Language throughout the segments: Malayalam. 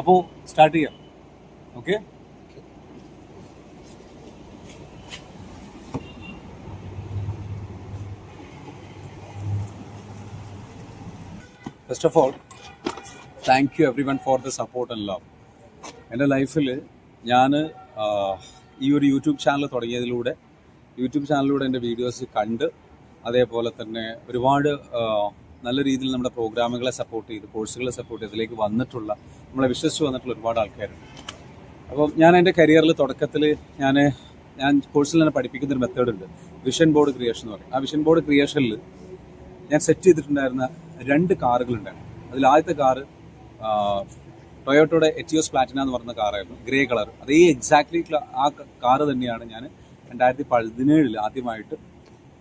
അപ്പോൾ സ്റ്റാർട്ട് ചെയ്യാം. Okay, first of all thank you every one for the support and love. എൻ്റെ ലൈഫിൽ ഞാൻ ഈ ഒരു യൂട്യൂബ് ചാനൽ തുടങ്ങിയതിലൂടെ എൻ്റെ വീഡിയോസ് കണ്ട്, അതേപോലെ തന്നെ ഒരുപാട് നല്ല രീതിയിൽ നമ്മുടെ പ്രോഗ്രാമുകളെ സപ്പോർട്ട് ചെയ്ത്, കോഴ്സുകളെ സപ്പോർട്ട് ചെയ്ത് ഇതിലേക്ക് വന്നിട്ടുള്ള, നമ്മളെ വിശ്വസിച്ച് വന്നിട്ടുള്ള ഒരുപാട് ആൾക്കാരുണ്ട്. അപ്പം ഞാൻ എൻ്റെ കരിയറിൽ തുടക്കത്തിൽ ഞാൻ കോഴ്സിൽ തന്നെ പഠിപ്പിക്കുന്നൊരു മെത്തേഡുണ്ട്, വിഷൻ ബോർഡ് ക്രിയേഷൻ എന്ന് പറയും. ആ വിഷൻ ബോർഡ് ക്രിയേഷനിൽ ഞാൻ സെറ്റ് ചെയ്തിട്ടുണ്ടായിരുന്ന 2 കാറുകളുണ്ടായിരുന്നു. അതിൽ ആദ്യത്തെ കാറ് ടൊയോട്ടയുടെ എറ്റിയോസ് പ്ലാറ്റിന എന്ന് പറയുന്ന കാറായിരുന്നു, ഗ്രേ കളർ. അതേ എക്സാക്ട്ലി ആ കാറ് തന്നെയാണ് ഞാൻ 2017 ആദ്യമായിട്ട്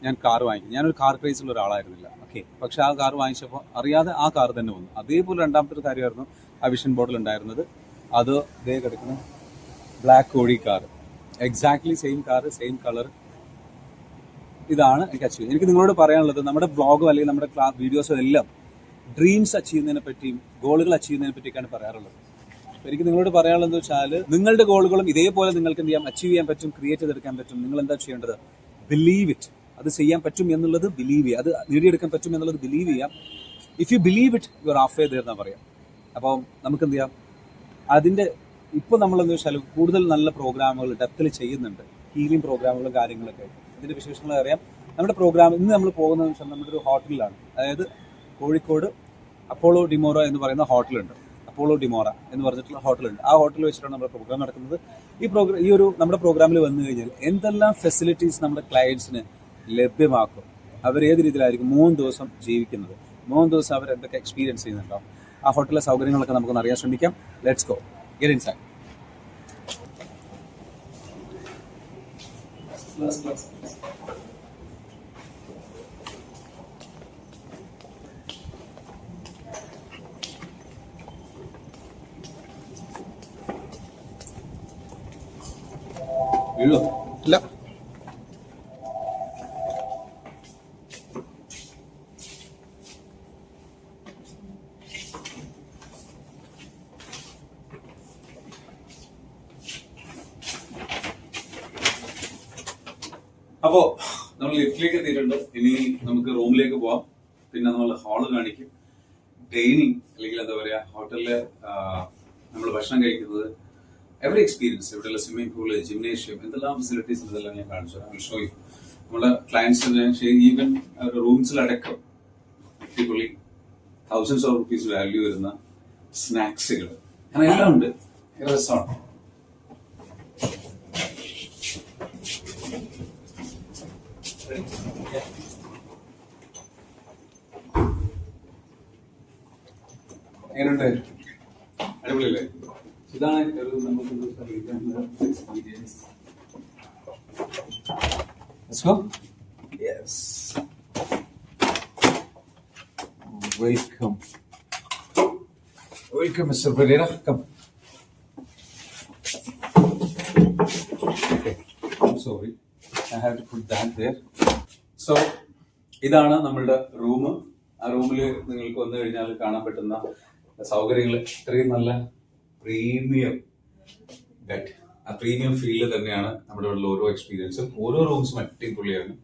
ഞാൻ കാറ് വാങ്ങിക്കുന്നത്. ഞാനൊരു കാർ ക്രേസുള്ള ഒരാളായിരുന്നില്ല, ഓക്കെ. പക്ഷെ ആ കാർ വാങ്ങിച്ചപ്പോൾ അറിയാതെ ആ കാർ തന്നെ വന്നു. അതേപോലെ രണ്ടാമത്തെ ഒരു കാര്യമായിരുന്നു ആ വിഷൻ ബോർഡിൽ ഉണ്ടായിരുന്നത്. അത് ഇതേ കിടക്കുന്ന ബ്ലാക്ക് കോഴി car, exactly same car, same colour. ഇതാണ് എനിക്ക് അച്ചീവ്. എനിക്ക് നിങ്ങളോട് പറയാനുള്ളത്, നമ്മുടെ ബ്ലോഗും അല്ലെങ്കിൽ നമ്മുടെ വീഡിയോസും എല്ലാം ഡ്രീംസ് അച്ചീവ് ചെയ്യുന്നതിനെ പറ്റിയും ഗോളുകൾ അച്ചീവ് ചെയ്യുന്നതിനെ പറ്റിയൊക്കെയാണ് പറയാറുള്ളത്. എനിക്ക് നിങ്ങളോട് പറയാനുള്ളത് വെച്ചാൽ, നിങ്ങളുടെ ഗോളുകളും ഇതേപോലെ നിങ്ങൾക്ക് എന്ത് ചെയ്യാം, അച്ചീവ് ചെയ്യാൻ പറ്റും, ക്രിയേറ്റ് ചെയ്തെടുക്കാൻ പറ്റും. നിങ്ങൾ എന്താ ചെയ്യേണ്ടത്? Believe it. അത് ചെയ്യാൻ പറ്റും എന്നുള്ളത് ബിലീവ് ചെയ്യുക, അത് നേടിയെടുക്കാൻ പറ്റും എന്നുള്ളത് ബിലീവ് ചെയ്യാം. If you believe it, you are half way there എന്നാ പറയാം. അപ്പം നമുക്ക് എന്ത് ചെയ്യാം, അതിൻ്റെ ഇപ്പോൾ നമ്മളെന്ന് വെച്ചാൽ കൂടുതൽ നല്ല പ്രോഗ്രാമുകൾ ഡെപ്തിൽ ചെയ്യുന്നുണ്ട്, ഹീലിംഗ് പ്രോഗ്രാമുകളും കാര്യങ്ങളൊക്കെ. ഇതിൻ്റെ വിശേഷങ്ങൾ അറിയാം. നമ്മുടെ പ്രോഗ്രാം ഇന്ന് നമ്മൾ പോകുന്നതെന്ന് വെച്ചാൽ നമ്മുടെ ഒരു ഹോട്ടലിലാണ്, അതായത് കോഴിക്കോട് അപ്പോളോ ഡിമോറ എന്ന് പറയുന്ന ഹോട്ടലുണ്ട്. അപ്പോളോ ഡിമോറ എന്ന് പറഞ്ഞിട്ടുള്ള ഹോട്ടലുണ്ട്. ആ ഹോട്ടലിൽ വെച്ചിട്ടാണ് നമ്മുടെ പ്രോഗ്രാം നടക്കുന്നത്. ഈ ഒരു നമ്മുടെ പ്രോഗ്രാമിൽ വന്നു കഴിഞ്ഞാൽ എന്തെല്ലാം ഫെസിലിറ്റീസ് നമ്മുടെ ക്ലയൻസിന് ലഭ്യമാക്കും, അവർ ഏത് രീതിയിലായിരിക്കും 3 ദിവസം ജീവിക്കുന്നത്, 3 ദിവസം അവർ എന്തൊക്കെ എക്സ്പീരിയൻസ് ചെയ്യുന്നുണ്ടാവും, ആ ഹോട്ടലിലെ സൗകര്യങ്ങളൊക്കെ നമുക്കൊന്ന് അറിയാൻ ശ്രമിക്കാം. Let's go, get inside. ഇല്ല, അപ്പോ നമ്മൾ ലിഫ്റ്റിലേക്ക് എത്തിയിട്ടുണ്ട്. ഇനി നമുക്ക് റൂമിലേക്ക് പോവാം. പിന്നെ നമ്മൾ ഹാള് കാണിക്കും, ഡൈനിങ് അല്ലെങ്കിൽ എന്താ പറയാ, ഹോട്ടലില് നമ്മൾ ഭക്ഷണം കഴിക്കുന്നത്, എവറി എക്സ്പീരിയൻസ്, ഇവിടെയുള്ള സ്വിമ്മിംഗ് പൂള്, ജിംനേഷ്യം, എന്തെല്ലാം ഫെസിലിറ്റീസ് ഇതെല്ലാം ഞാൻ കാണിച്ചു തരാം. Show you. നമ്മുടെ ക്ലയൻസിന് ഈവൻ റൂംസിലടക്കം അടിപൊളി തൗസൻഡ്സ് ഓഫ് റുപ്പീസ് വാല്യൂ വരുന്ന സ്നാക്സുകൾ, അങ്ങനെ എല്ലാം ഉണ്ട്. രസമാണ്. എങ്ങനെയുണ്ട്? അടിപൊളിയല്ലേ? ഇതാണ് ഒരു നമുക്ക് experience. Let's go. Yes. Welcome. Welcome, Mr. Pereira. Come. Okay. I'm sorry. I have to put that there. So, ഇതാണ് നമ്മളുടെ റൂം. ആ റൂമിൽ നിങ്ങൾക്ക് വന്നു കഴിഞ്ഞാൽ കാണാൻ പറ്റുന്ന സൗകര്യങ്ങൾ ഇത്രയും നല്ല പ്രീമിയം ബെഡ്, ആ പ്രീമിയം ഫീൽഡ് തന്നെയാണ് നമ്മുടെ ഉള്ള ഓരോ എക്സ്പീരിയൻസും. ഓരോ റൂംസും അടിപൊളിയാണ്.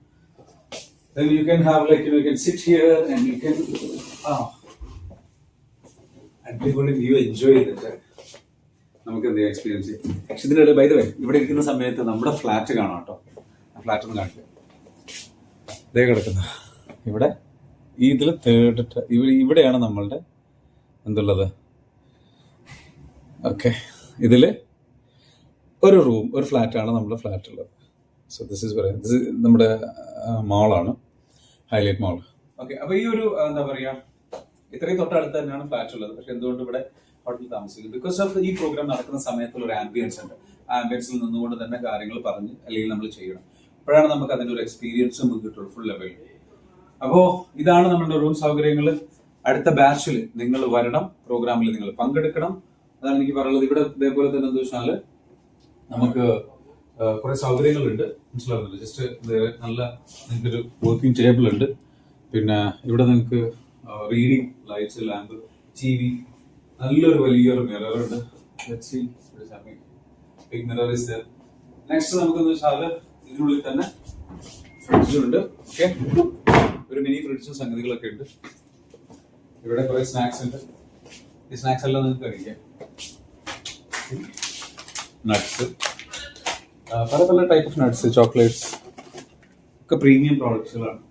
Then you can have like, you can sit here and you can അടിപൊളി വ്യൂ എൻജോയ് ചെയ്തിട്ട് നമുക്ക് എന്ത് ചെയ്യാം, എക്സ്പീരിയൻസ് ചെയ്യാം. പക്ഷെ ഇതിനിടെ ബൈ ദ വേ, ഇവിടെ ഇരിക്കുന്ന സമയത്ത് നമ്മുടെ ഫ്ലാറ്റ് കാണാം കേട്ടോ. ആ ഫ്ലാറ്റ് ഒന്ന് കാണിക്കാം. ഇതേ കിടക്കുന്ന ഇവിടെ ഇതിൽ ഇവിടെയാണ് നമ്മളുടെ എന്തുള്ളത്. ഓക്കെ, ഇതില് ഒരു റൂം, ഒരു ഫ്ലാറ്റാണ് നമ്മുടെ ഫ്ലാറ്റ് ഉള്ളത്. സോ ദിസ് നമ്മുടെ മാളാണ്, ഹൈലൈറ്റ് മാൾ. ഓക്കെ, അപ്പൊ ഈ ഒരു എന്താ പറയാ, ഇത്രയും തൊട്ടടുത്ത് തന്നെയാണ് ഫ്ലാറ്റ് ഉള്ളത്. പക്ഷെ എന്തുകൊണ്ട് ഇവിടെ ഹോട്ടലിൽ താമസിക്കുന്നു? ബിക്കോസ് ഓഫ് ഈ പ്രോഗ്രാം നടക്കുന്ന സമയത്തുള്ള ഒരു ആംബിയൻസ് ഉണ്ട്. ആ ആംബിയൻസിൽ നിന്നുകൊണ്ട് തന്നെ കാര്യങ്ങൾ പറഞ്ഞ് അല്ലെങ്കിൽ നമ്മൾ ചെയ്യണം. അപ്പോഴാണ് നമുക്ക് അതിന്റെ ഒരു എക്സ്പീരിയൻസ് നമുക്ക് കിട്ടുള്ളൂ ഫുൾ ലെവലിൽ. അപ്പോ ഇതാണ് നമ്മുടെ റൂം സൗകര്യങ്ങൾ. അടുത്ത ബാച്ചിൽ നിങ്ങൾ വരണം, പ്രോഗ്രാമിൽ നിങ്ങൾ പങ്കെടുക്കണം. അതാണ് എനിക്ക് പറയുന്നത്. ഇവിടെ ഇതേപോലെ തന്നെ എന്താ വെച്ചാൽ നമുക്ക് കുറെ സൗകര്യങ്ങളുണ്ട്, മനസ്സിലാവുന്നുണ്ട്. ജസ്റ്റ് നല്ല നിങ്ങൾക്കൊരു വർക്കിംഗ് ടേബിൾ ഉണ്ട്. പിന്നെ ഇവിടെ നിങ്ങൾക്ക് reading lights, lamp, T V, നല്ലൊരു വലിയൊരു മിറർ ഉണ്ട്. Big mirror is there. Next നമുക്കെന്ന് വെച്ചാൽ ഇതിനുള്ളിൽ തന്നെ ഫ്രിഡ്ജുണ്ട്. ഓക്കെ, ഒരു മിനി ഫ്രിഡ്ജും സംഗതികളൊക്കെ ഉണ്ട്. ഇവിടെ കുറെ സ്നാക്സ് ഉണ്ട്. ഈ സ്നാക്സ് എല്ലാം നിങ്ങൾക്ക് കഴിക്കാം. നട്ട്സ്, പല പല ടൈപ്പ് ഓഫ് നട്ട്സ്, ചോക്ലേറ്റ്സ് ഒക്കെ premium പ്രോഡക്ട്സുകളാണ്.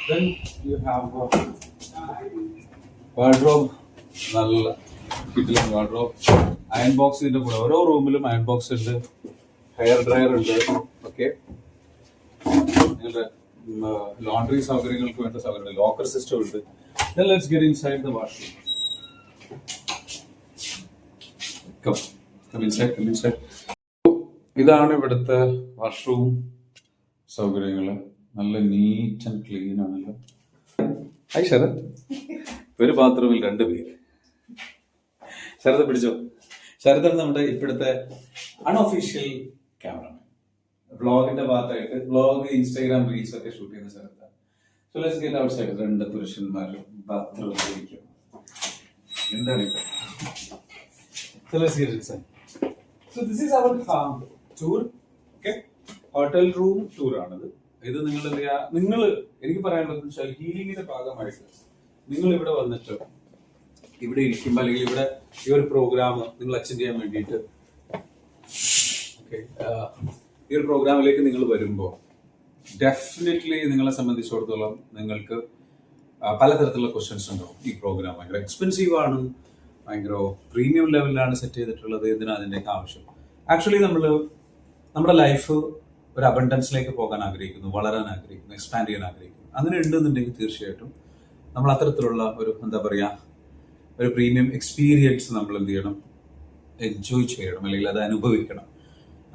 Then you have wardrobe, നല്ല കിട്ടിലും വാർഡ്രോബ്. അയൺ ബോക്സ് ഇതിന്റെ കൂടെ, ഓരോ റൂമിലും അയൺ ബോക്സ് ഉണ്ട്, ഹെയർ ഡ്രയർ ഉണ്ട്. ഓക്കെ, നിങ്ങളുടെ ലോണ്ടറി സൗകര്യങ്ങൾക്ക് വേണ്ട സൗകര്യം, ലോക്കർ സിസ്റ്റം ഉണ്ട്. Then let's get inside the washroom. Come inside. ഇതാണ് ഇവിടുത്തെ വാഷ്റൂം സൗകര്യങ്ങൾ. നല്ല നീറ്റ് ആൻഡ് ക്ലീൻ ആണല്ലോ. ഹായ് ശരത്. ഒരു ബാത്റൂമിൽ 2 പേര്. ശരത് പിടിച്ചോ. ശരതാണ് നമ്മുടെ ഇപ്പോഴത്തെ അൺഒഫീഷ്യൽ ക്യാമറമാൻ. വ്ളോഗിന്റെ ഭാഗമായിട്ട് വ്ളോഗ്, ഇൻസ്റ്റാഗ്രാം റീൽസ് ഒക്കെ ഷൂട്ട് ചെയ്യുന്ന സ്ഥലത്താണ്. So let's get outside. 2 പുരുഷന്മാർ ബാത്റൂമിൽ. എന്താണ് ഇപ്പൊ? So let's get inside. So this is our tour. Okay, hotel room tour ആണത്. ഇത് നിങ്ങൾ എനിക്ക് പറയാനുള്ളത് വെച്ചാൽ ഹീലിംഗിന്റെ ഭാഗമായിട്ട് നിങ്ങൾ ഇവിടെ വന്നിട്ട് ഇവിടെ ഇരിക്കുമ്പോൾ, അല്ലെങ്കിൽ ഇവിടെ ഈ ഒരു പ്രോഗ്രാം നിങ്ങൾ അറ്റൻഡ് ചെയ്യാൻ വേണ്ടിയിട്ട്, ഓക്കെ, ഈ ഒരു പ്രോഗ്രാമിലേക്ക് നിങ്ങൾ വരുമ്പോൾ ഡെഫിനറ്റ്ലി നിങ്ങളെ സംബന്ധിച്ചിടത്തോളം നിങ്ങൾക്ക് പലതരത്തിലുള്ള ക്വസ്റ്റ്യൻസ് ഉണ്ടാവും. ഈ പ്രോഗ്രാം ഭയങ്കര എക്സ്പെൻസീവ് ആണ്, ഭയങ്കര പ്രീമിയം ലെവലിലാണ് സെറ്റ് ചെയ്തിട്ടുള്ളത്, എന്തിനാ അതിൻ്റെയൊക്കെ ആവശ്യം? ആക്ച്വലി നമ്മുടെ ലൈഫ് ഒരു അബണ്ടൻസിലേക്ക് പോകാൻ ആഗ്രഹിക്കുന്നു, വളരാൻ ആഗ്രഹിക്കുന്നു, എക്സ്പാൻഡ് ചെയ്യാൻ ആഗ്രഹിക്കുന്നു. അങ്ങനെ ഉണ്ടെന്നുണ്ടെങ്കിൽ തീർച്ചയായിട്ടും നമ്മൾ അത്തരത്തിലുള്ള ഒരു ഒരു പ്രീമിയം എക്സ്പീരിയൻസ് നമ്മൾ എന്ത് ചെയ്യണം? എൻജോയ് ചെയ്യണം, അല്ലെങ്കിൽ അത് അനുഭവിക്കണം.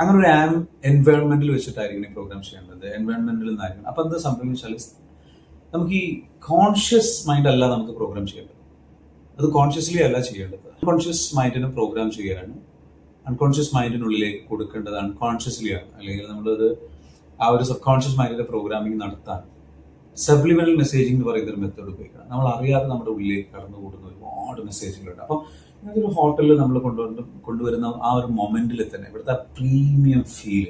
അങ്ങനെ ഒരു എൻവയോൺമെന്റിൽ വെച്ചിട്ടായിരിക്കും ഈ പ്രോഗ്രാം ചെയ്യേണ്ടത്. എൻവയോൺമെന്റിൽ നിന്നായിരിക്കണം. അപ്പൊ എന്താ സംഭവിച്ചാൽ നമുക്ക് ഈ കോൺഷ്യസ് മൈൻഡ് അല്ല നമുക്ക് പ്രോഗ്രാം ചെയ്യേണ്ടത്. അത് കോൺഷ്യസ്ലി അല്ല ചെയ്യേണ്ടത്. അൺകോൺഷ്യസ് മൈൻഡിന് പ്രോഗ്രാം ചെയ്യാനാണ്. അൺകോൺഷ്യസ് മൈൻഡിനുള്ളിലേക്ക് കൊടുക്കേണ്ടത് അൺകോൺഷ്യസ്ലി ആണ്. അല്ലെങ്കിൽ നമ്മളത് ആ ഒരു സബ് കോൺഷ്യസ് മൈൻഡിന്റെ പ്രോഗ്രാമിംഗ് നടത്താൻ സബ്ലിമിനൽ മെസ്സേജിംഗ് എന്ന് പറയുന്ന ഒരു മെത്തേഡ് ഉപയോഗിക്കണം. നമ്മൾ അറിയാതെ നമ്മുടെ ഉള്ളിലേക്ക് കടന്നുകൂടുന്ന ഒരുപാട് മെസ്സേജുകളുണ്ട്. അപ്പം ഇങ്ങനത്തെ ഒരു ഹോട്ടലിൽ നമ്മൾ കൊണ്ടുവരുന്ന ആ ഒരു മൊമെന്റിൽ തന്നെ ഇവിടുത്തെ പ്രീമിയം ഫീൽ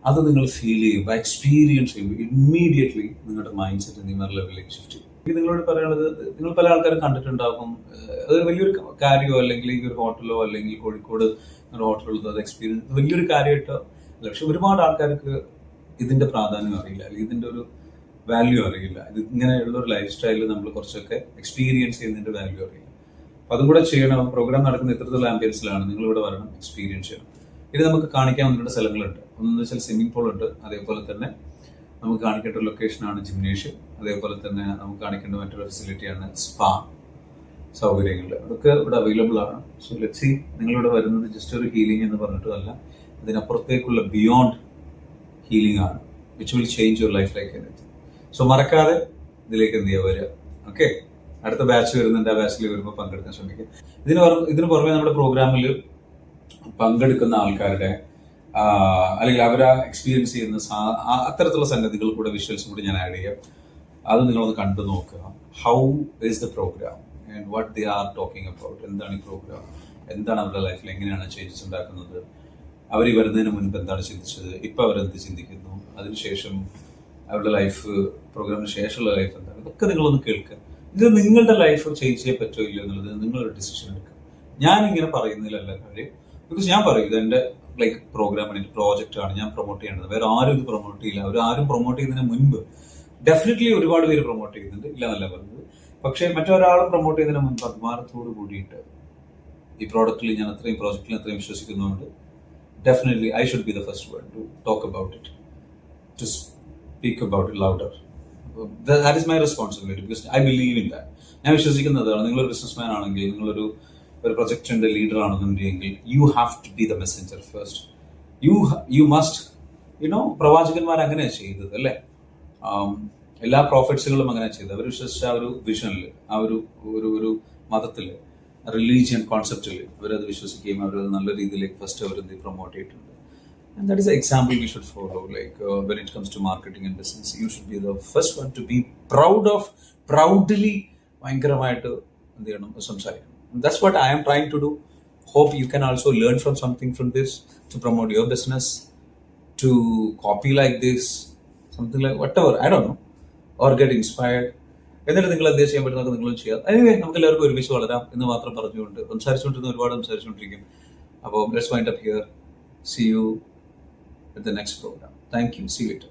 അത് നിങ്ങൾ ഫീൽ ചെയ്യുമ്പോൾ, എക്സ്പീരിയൻസ് ചെയ്യുമ്പോൾ, ഇമ്മീഡിയറ്റ്ലി നിങ്ങളുടെ മൈൻഡ് സെറ്റ് നിങ്ങളുടെ ലെവലിലേക്ക് ഷിഫ്റ്റ് ചെയ്യും. നിങ്ങളോട് പറയുന്നത്, നിങ്ങൾ പല ആൾക്കാരും കണ്ടിട്ടുണ്ടാകും, അതൊരു വലിയൊരു കാര്യമോ അല്ലെങ്കിൽ ഈ ഒരു ഹോട്ടലോ അല്ലെങ്കിൽ കോഴിക്കോട് ഒരു ഹോട്ടലുള്ളത് അത് എക്സ്പീരിയൻസ് വലിയൊരു കാര്യമായിട്ടോ അല്ല. പക്ഷെ ഒരുപാട് ആൾക്കാർക്ക് ഇതിന്റെ പ്രാധാന്യം അറിയില്ല, അല്ലെങ്കിൽ ഇതിന്റെ ഒരു വാല്യൂ അറിയില്ല. ഇത് ഇങ്ങനെയുള്ള ഒരു ലൈഫ് സ്റ്റൈലിൽ നമ്മൾ കുറച്ചൊക്കെ എക്സ്പീരിയൻസ് ചെയ്യുന്നതിന്റെ വാല്യൂ അറിയില്ല. അപ്പൊ അതും കൂടെ ചെയ്യണം. പ്രോഗ്രാം നടക്കുന്ന ഇത്തരത്തിലുള്ള ആംബിയൻസിലാണ് നിങ്ങൾ ഇവിടെ വരണം, എക്സ്പീരിയൻസ് ചെയ്യണം. ഇത് നമുക്ക് കാണിക്കാൻ ഒന്നുകൂടെ സ്ഥലങ്ങളുണ്ട്. ഒന്നെന്ന് വെച്ചാൽ സ്വിമ്മിംഗ് പൂൾ ഉണ്ട്. അതേപോലെ തന്നെ നമുക്ക് കാണിക്കേണ്ട ഒരു ലൊക്കേഷനാണ് ജിംനേഷ്യം. അതേപോലെ തന്നെ നമുക്ക് കാണിക്കേണ്ട മറ്റൊരു ഫെസിലിറ്റിയാണ് സ്പാ സൗകര്യങ്ങൾ. അതൊക്കെ ഇവിടെ അവൈലബിൾ ആണ്. So let's see. നിങ്ങളിവിടെ വരുന്നത് ജസ്റ്റ് ഒരു ഹീലിംഗ് എന്ന് പറഞ്ഞിട്ടല്ല, അതിനപ്പുറത്തേക്കുള്ള ബിയോണ്ട് ഹീലിംഗ് ആണ്, which will change your life like anything. So മറക്കാതെ ഇതിലേക്ക് എന്ത് ചെയ്യുക, വരിക. ഓക്കെ, അടുത്ത ബാച്ച് വരുന്നുണ്ട്. ആ ബാച്ചിൽ വരുമ്പോൾ പങ്കെടുക്കാൻ ശ്രമിക്കുക. ഇതിന് പുറമെ നമ്മുടെ പ്രോഗ്രാമിൽ പങ്കെടുക്കുന്ന ആൾക്കാരുടെ അല്ലെങ്കിൽ അവരെ എക്സ്പീരിയൻസ് ചെയ്യുന്ന അത്തരത്തിലുള്ള സംഗതികൾ കൂടെ, വിഷ്വൽസും കൂടി ഞാൻ ആഡ് ചെയ്യാം. അത് നിങ്ങളൊന്ന് കണ്ടു നോക്കുക. How is the program and what they are talking about. എന്താണ് ഈ പ്രോഗ്രാം, എന്താണ് അവരുടെ ലൈഫിൽ, എങ്ങനെയാണ് ചേഞ്ചസ് ഉണ്ടാക്കുന്നത്, അവർ വരുന്നതിന് മുൻപ് എന്താണ് ചിന്തിച്ചത്, ഇപ്പം അവരെന്ത് ചിന്തിക്കുന്നു, അതിനുശേഷം അവരുടെ ലൈഫ്, പ്രോഗ്രാമിന് ശേഷമുള്ള ലൈഫ് എന്താണ്, ഇതൊക്കെ നിങ്ങളൊന്ന് കേൾക്കുക. ഇത് നിങ്ങളുടെ ലൈഫ് ചേഞ്ച് ചെയ്യാൻ പറ്റുമോ ഇല്ലയോ എന്നുള്ളത് നിങ്ങളൊരു ഡിസിഷൻ എടുക്കുക. ഞാനിങ്ങനെ പറയുന്നതിലല്ല കാര്യം. ബിക്കോസ് ഞാൻ പറയും ഇത് എൻ്റെ ലൈക്ക് പ്രോഗ്രാമാണ്, എൻ്റെ പ്രോജക്റ്റ് ആണ്, ഞാൻ പ്രൊമോട്ട് ചെയ്യേണ്ടത്. വേറെ ആരും ഇത് പ്രൊമോട്ട് ചെയ്യില്ല. ആരും പ്രൊമോട്ട് ചെയ്യുന്നതിന് മുൻപ് ഡെഫിനറ്റ്ലി ഒരുപാട് പേര് പ്രൊമോട്ട് ചെയ്യുന്നുണ്ട്, ഇല്ല എന്നല്ല പറഞ്ഞത്. പക്ഷേ മറ്റൊരാളും പ്രൊമോട്ട് ചെയ്യുന്നതിന് മുൻപ് അഭിമാനത്തോട് കൂടിയിട്ട് ഈ പ്രോഡക്റ്റിൽ ഞാൻ പ്രോജക്റ്റിൽ അത്രയും വിശ്വസിക്കുന്നതുകൊണ്ട് definitely I should be the first one to talk about it, to speak about it louder. That is my responsibility, because I believe in that. ഞാൻ വിശ്വസിക്കുന്നതാണ്, നിങ്ങളൊരു ബിസിനസ്മാൻ ആണെങ്കിൽ, നിങ്ങളൊരു പ്രൊജക്റ്റിന്റെ ലീഡർ ആണെന്നുണ്ടെങ്കിൽ you have to be the messenger first. You must പ്രവാചകന്മാർ അങ്ങനെയാണ് ചെയ്തത് അല്ലേ? എല്ലാ പ്രോഫിറ്റ്സുകളും അങ്ങനെ ചെയ്തത്. അവർ വിശ്വസിച്ച ആ ഒരു വിഷനിൽ, ആ ഒരു മതത്തിൽ, റിലീജിയൻ കോൺസെപ്റ്റിൽ അവരത് വിശ്വസിക്കുകയും അവരത് നല്ല രീതിയിലേക്ക് ഫസ്റ്റ് അവരെന്ത് പ്രൊമോട്ട് ചെയ്തിട്ടുണ്ട്. And that is the example we should follow. Like when it comes to marketing and business, you should be the first one to be proudly ഭയങ്കരമായിട്ട് എന്ത് ചെയ്യണം, സംസാരിക്കണം. That's what I am trying to do. Hope you can also learn from something from this to promote your business, to copy like this, something like whatever, I don't know, or get inspired. എന്നിട്ട് നിങ്ങൾ എന്ത് ചെയ്യാൻ പറ്റുന്നതൊക്കെ നിങ്ങൾ ചെയ്യാം. എനിവേ നമുക്ക് എല്ലാവർക്കും ഒരുമിച്ച് വളരാം എന്ന് മാത്രം പറഞ്ഞുകൊണ്ട് സംസാരിച്ചുകൊണ്ടിരുന്ന ഒരുപാട് സംസാരിച്ചുകൊണ്ടിരിക്കും. അപ്പോൾ let's wind up here. See you at the next program. Thank you. See you later.